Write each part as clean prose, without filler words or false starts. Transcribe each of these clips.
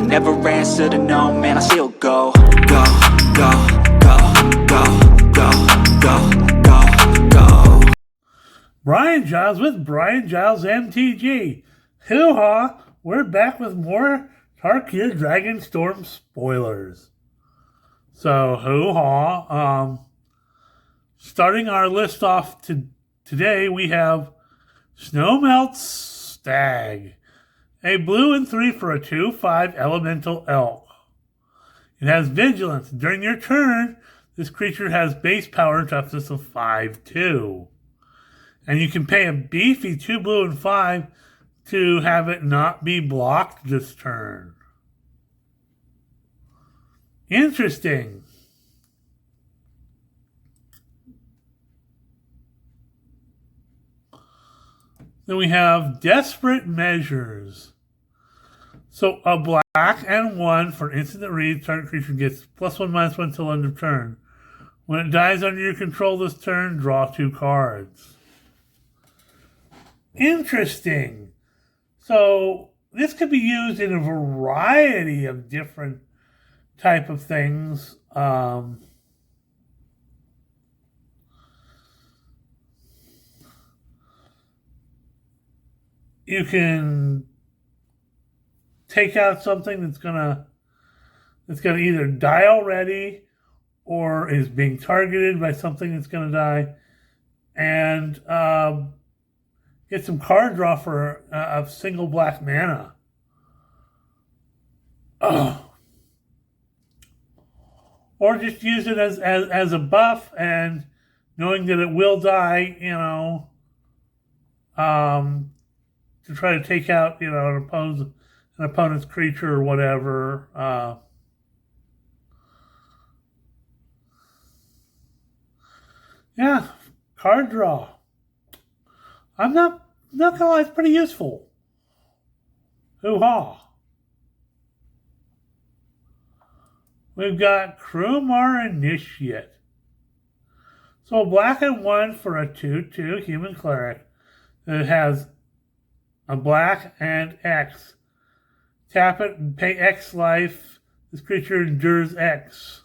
never answer to no, man, I still go. Go, go, go, go, go, go, go, go. Brian Giles with Brian Giles MTG. Hoo-ha! We're back with more Tarkir Dragonstorm spoilers. So, hoo-ha. Starting our list off today, we have Snowmelt's Stag. A blue and 3 for a 2/5 elemental elk. It has vigilance. During your turn, this creature has base power and toughness of 5/2. And you can pay a beefy 2 blue and 5 to have it not be blocked this turn. Interesting. Then we have Desperate Measures. So a black and 1 for instant that reads, target creature gets +1/-1 till end of turn. When it dies under your control this turn, draw 2 cards. Interesting. So this could be used in a variety of different type of things. You can take out something that's gonna either die already or is being targeted by something that's gonna die, and get some card draw for a single black mana. Or just use it as a buff, and knowing that it will die, to try to take out, an opponent's creature or whatever. Yeah, card draw. I'm not gonna lie, it's pretty useful. Hoo-ha. We've got Krumar Initiate. So a black and 1 for a 2/2 human cleric that has a black and X. Tap it and pay X life. This creature endures X.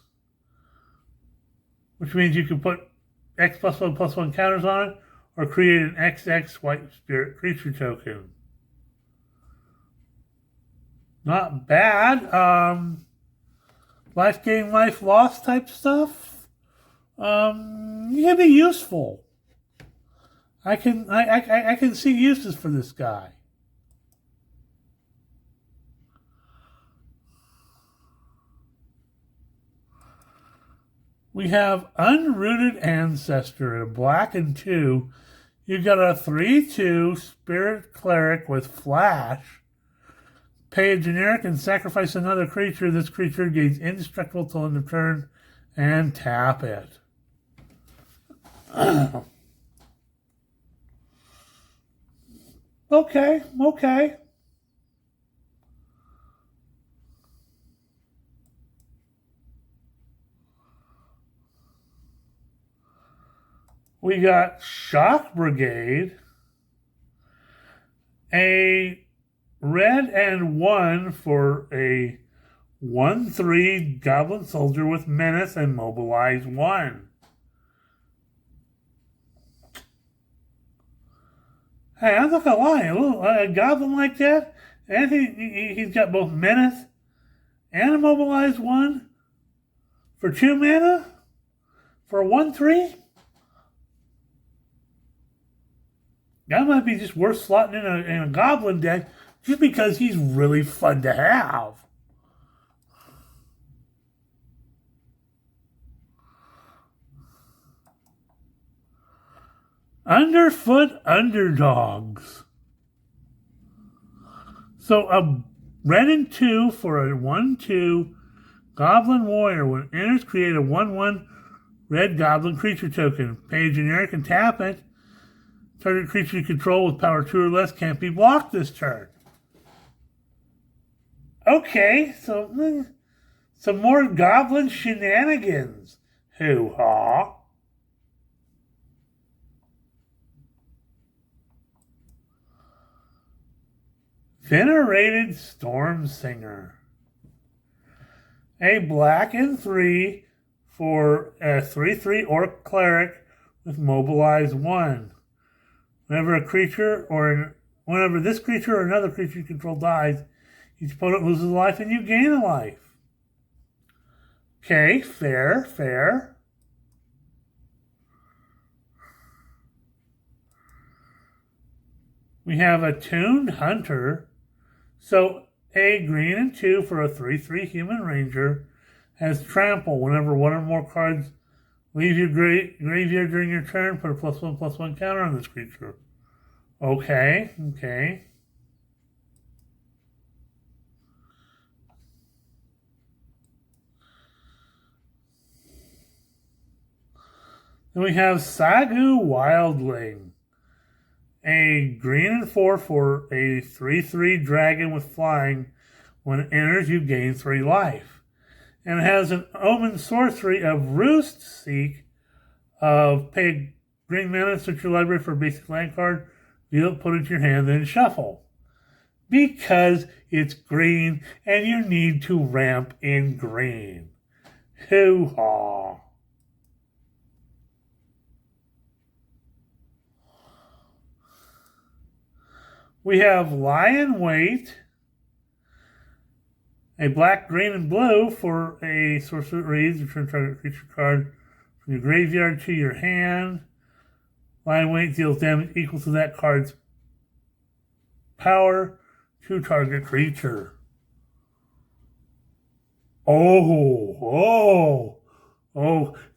Which means you can put X +1/+1 counters on it, or create an XX white spirit creature token. Not bad. Life gain, life loss type stuff. It can be useful. I can see uses for this guy. We have Unrooted Ancestor at a black and 2. You got a 3/2 Spirit Cleric with Flash. Pay a generic and sacrifice another creature. This creature gains indestructible till end of turn, and tap it. Okay. We got Shock Brigade, a red and 1 for a 1/3 Goblin Soldier with Menace and Mobilize 1. Hey, I'm not gonna lie, a goblin like that, and he's got both Menace and a Mobilize 1 for 2 mana for a 1/3. That might be just worth slotting in a goblin deck just because he's really fun to have. Underfoot Underdogs. So a red and 2 for a 1/2 Goblin Warrior. When it enters, create a 1/1 red Goblin creature token. Pay a generic and tap it. Target creature you control with power 2 or less can't be blocked this turn. Okay, so some more goblin shenanigans. Hoo-ha. Venerated Storm Singer. A black and 3 for a 3/3 Orc Cleric with Mobilize 1. Whenever this creature or another creature you control dies, each opponent loses a life and you gain a life. Okay, fair. We have a Tuned Hunter. So a green and 2 for a 3/3 Human Ranger has Trample. Whenever one or more cards leave your graveyard during your turn, put a +1/+1 counter on this creature. Okay. Then we have Sagu Wildling. A green and 4 for a 3/3 dragon with flying. When it enters, you gain 3 life. And it has an Omen sorcery of Roost Seek of pay green mana, search your library for a basic land card, deal it, put it in your hand, then shuffle. Because it's green and you need to ramp in green. Hoo-ha. We have Lion Wait, a black, green, and blue for a sorcerer that reads, return target creature card from your graveyard to your hand. Lion Wait deals damage equal to that card's power to target creature. Oh,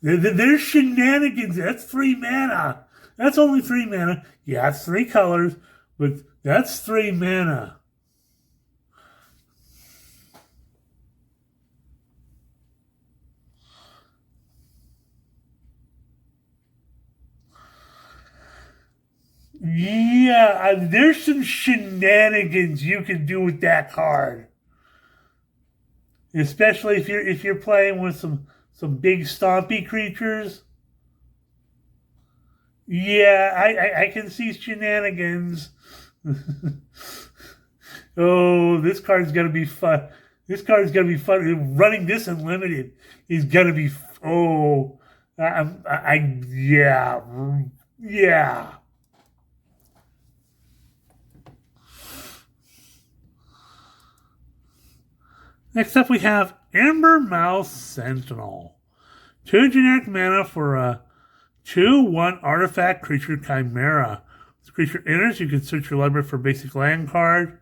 there's shenanigans. That's 3 mana. That's only 3 mana. Yeah, it's 3 colors, but that's 3 mana. Yeah, there's some shenanigans you can do with that card. Especially if you're playing with some big stompy creatures. Yeah, I can see shenanigans. Oh, this card's gonna be fun. This card's gonna be fun. Running this unlimited is gonna be. Yeah. Next up, we have Embermouth Sentinel. 2 generic mana for a 2/1 artifact creature Chimera. This creature enters, you can search your library for a basic land card.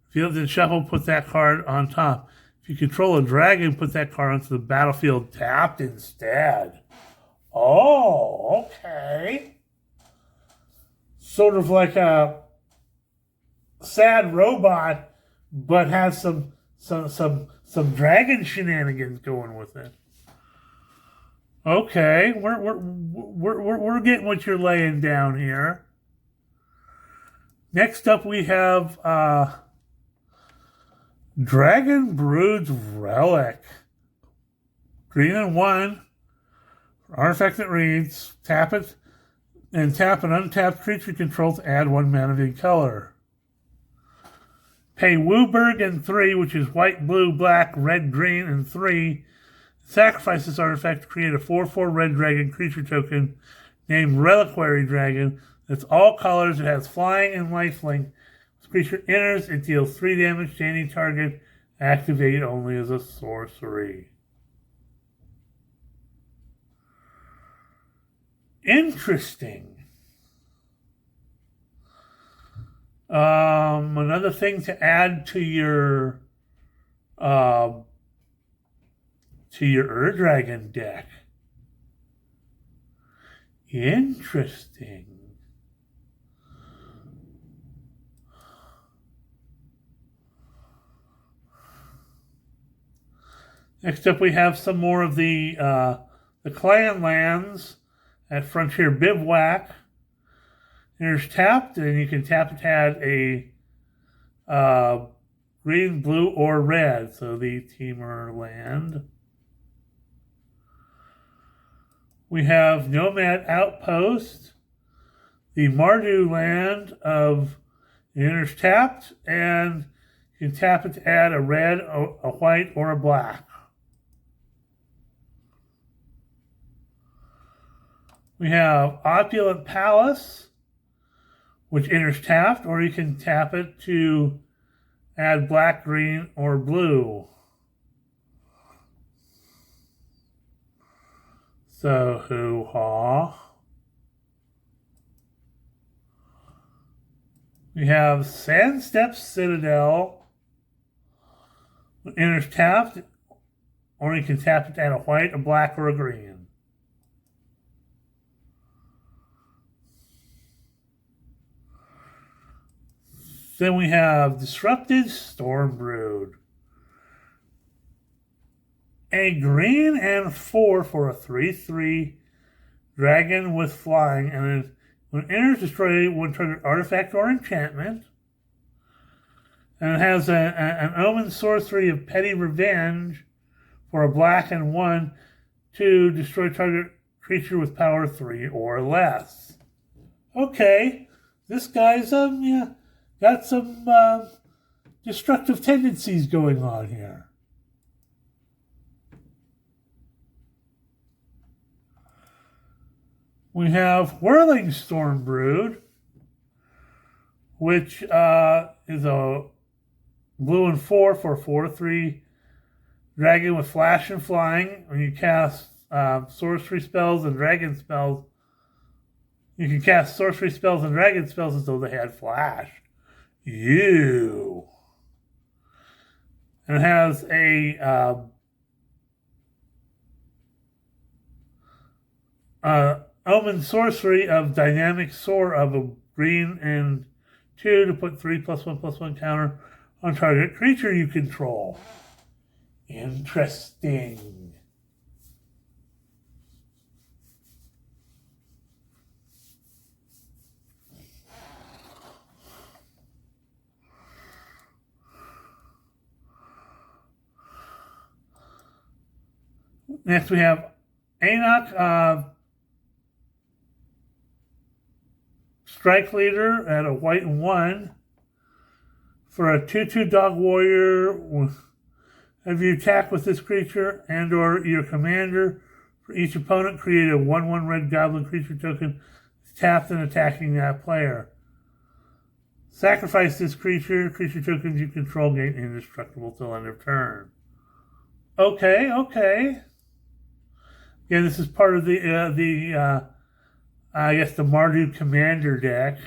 If you have to shuffle, put that card on top. If you control a dragon, put that card onto the battlefield tapped instead. Oh, okay. Sort of like a sad robot, but has some dragon shenanigans going with it. Okay, we're getting what you're laying down here. Next up, we have Dragon Brood's Relic. Green and 1. Artifact that reads, tap it, and tap an untapped creature control to add 1 mana of any color. Pay Wooburg and 3, which is white, blue, black, red, green, and 3. Sacrifice this artifact to create a 4/4 red dragon creature token named Reliquary Dragon. That's all colors. It has flying and lifelink. This creature enters, it deals 3 damage to any target. Activate only as a sorcery. Interesting. Another thing to add to your Ur-Dragon deck. Interesting. Next up, we have some more of the clan lands at Frontier Bivouac. There's tapped, and you can tap it to add a green, blue, or red. So the Teamer land. We have Nomad Outpost, the Mardu land of enters tapped, and you can tap it to add a red, a white, or a black. We have Opulent Palace, which enters tapped, or you can tap it to add black, green, or blue. So, hoo-ha. We have Sandstep Citadel, which enters tapped, or you can tap it to add a white, a black, or a green. Then we have Disrupted Stormbrood. A green and 4 for a 3/3 dragon with flying, and then when it enters, destroy one target artifact or enchantment. And it has an Omen Sorcery of Petty Revenge for a black and 1 to destroy target creature with power 3 or less. Okay, this guy's got some destructive tendencies going on here. We have Whirling Stormbrood, which is a blue and 4 for a 4/3 dragon with flash and flying. When you cast sorcery spells and dragon spells, you can cast sorcery spells and dragon spells as though they had flash. And it has a Omen Sorcery of Dynamic Soar of a green and 2 to put 3+1/+1 counter on target creature you control. Interesting. Next we have Anok, Strike Leader at a white and 1 for a 2/2 dog warrior. If you attack with this creature and or your commander, for each opponent, create a 1/1 red goblin creature token tapped and attacking that player. Sacrifice this creature. Creature tokens you control gain indestructible till end of turn. Okay. Yeah, this is part of the I guess the Mardu Commander deck.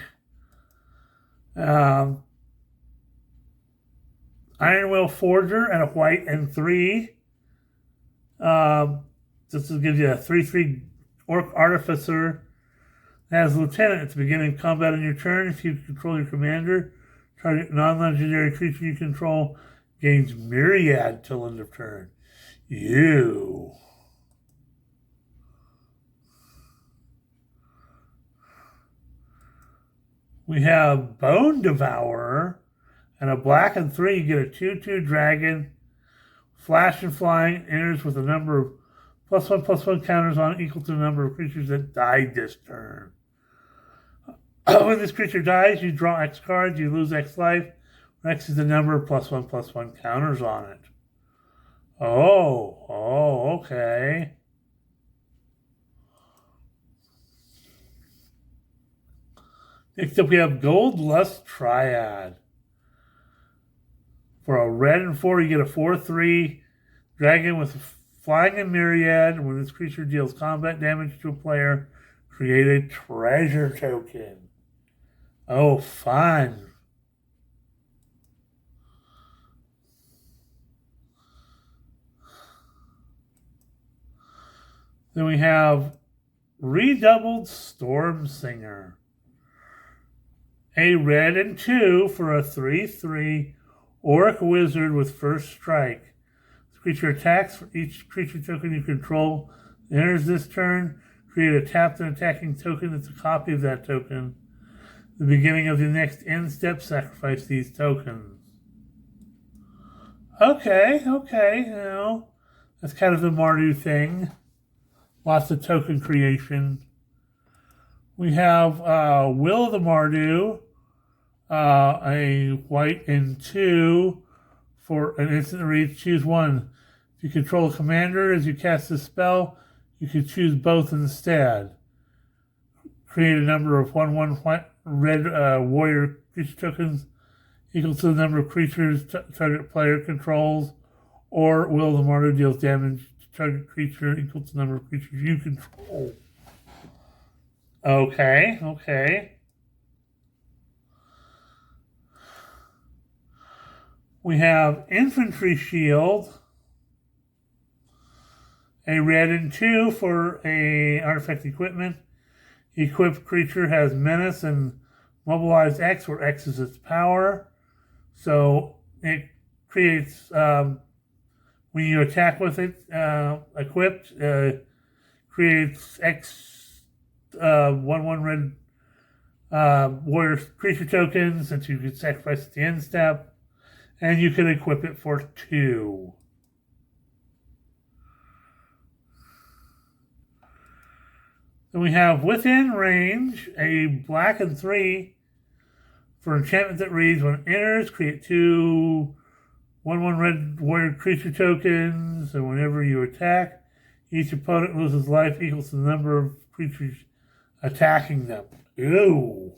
Ironwell Forger at a white and 3. This will give you a 3/3 Orc Artificer. It has Lieutenant at the beginning of combat on your turn. If you control your commander, target non-legendary creature you control gains Myriad till end of turn. We have Bone Devourer, and a black and 3, you get a 2/2 dragon, flash and flying, enters with a number of +1/+1 counters on equal to the number of creatures that died this turn. When this creature dies, you draw X cards, you lose X life. X is the number of +1/+1 counters on it. Oh, okay. Next up, we have Gold Lust Triad. For a red and 4, you get a 4/3 dragon with flying and myriad. When this creature deals combat damage to a player, create a treasure token. Oh, fun. Then we have Redoubled Storm Singer. A red and 2 for a 3/3 Orc Wizard with first strike. This creature attacks for each creature token you control. It enters this turn. Create a tapped and attacking token that's a copy of that token. At the beginning of the next end step, sacrifice these tokens. Okay. That's kind of the Mardu thing. Lots of token creation. We have Will of the Mardu. A white and 2 for an instant reach. Choose one. If you control a commander as you cast a spell, you can choose both instead. create a number of 1/1 red warrior creature tokens equal to the number of creatures target player controls, or will the martyr deals damage to target creature equal to the number of creatures you control. Okay, okay. We have Infantry Shield, a red and 2 for a artifact equipment. Equipped creature has Menace and Mobilize X, where X is its power. So it creates, when you attack with it, equipped, creates X 1/1 red warrior creature tokens that you can sacrifice at the end step. And you can equip it for 2. Then we have Within Range, a black and 3 for enchantment that reads, when it enters, create 2 1/1 red warrior creature tokens, and whenever you attack, each opponent loses life equals to the number of creatures attacking them. Ew.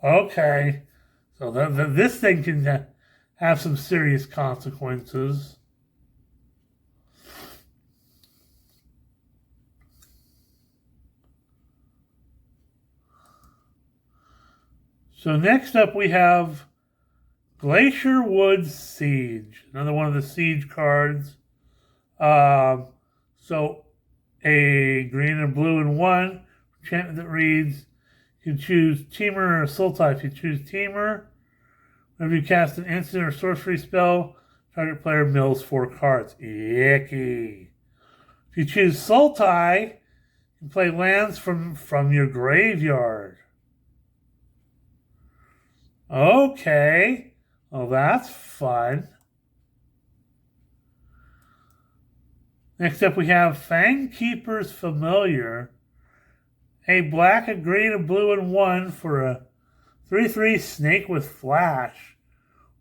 Okay. So this thing can have some serious consequences. So next up we have Glacier Woods Siege, another one of the siege cards. So a green and blue and 1 enchantment that reads, you can choose Teamer or Sultai. If you choose Teamer, whenever you cast an instant or sorcery spell, target player mills 4 cards. Icky. If you choose Sultai, you can play lands from your graveyard. Okay. Well, that's fun. Next up, we have Fangkeeper's Familiar. A black, a green, a blue, and 1 for a 3/3 snake with flash.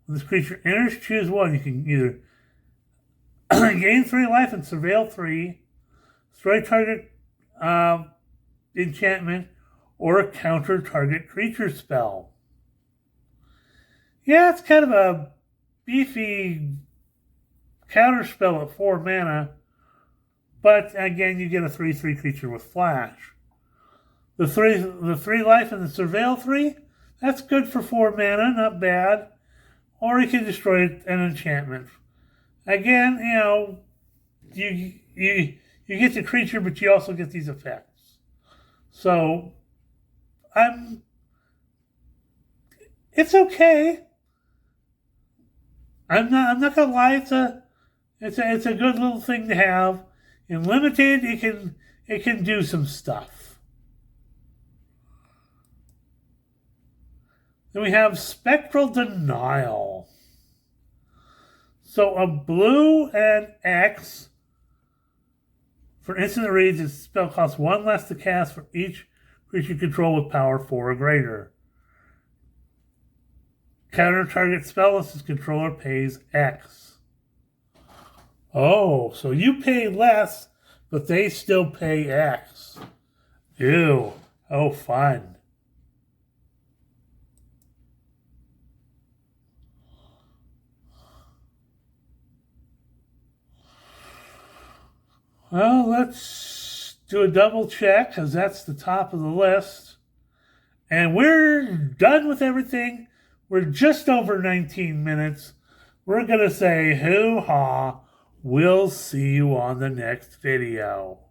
When this creature enters, choose 1. You can either gain 3 life and surveil 3, destroy target enchantment, or counter target creature spell. Yeah, it's kind of a beefy counter spell at 4 mana, but again, you get a 3/3 creature with flash. The 3 life and the surveil 3, that's good for 4 mana, not bad. Or you can destroy an enchantment. Again, you know, you get the creature, but you also get these effects. So it's okay. I'm not gonna lie. It's a good little thing to have. In limited, it can do some stuff. Then we have Spectral Denial. So a blue and X for instant that reads, its spell costs 1 less to cast for each creature you control with power 4 or greater. Counter target spell unless its controller pays X. Oh, so you pay less, but they still pay X. Ew. Oh, fun. Well, let's do a double check, because that's the top of the list. And we're done with everything. We're just over 19 minutes. We're going to say hoo-ha. We'll see you on the next video.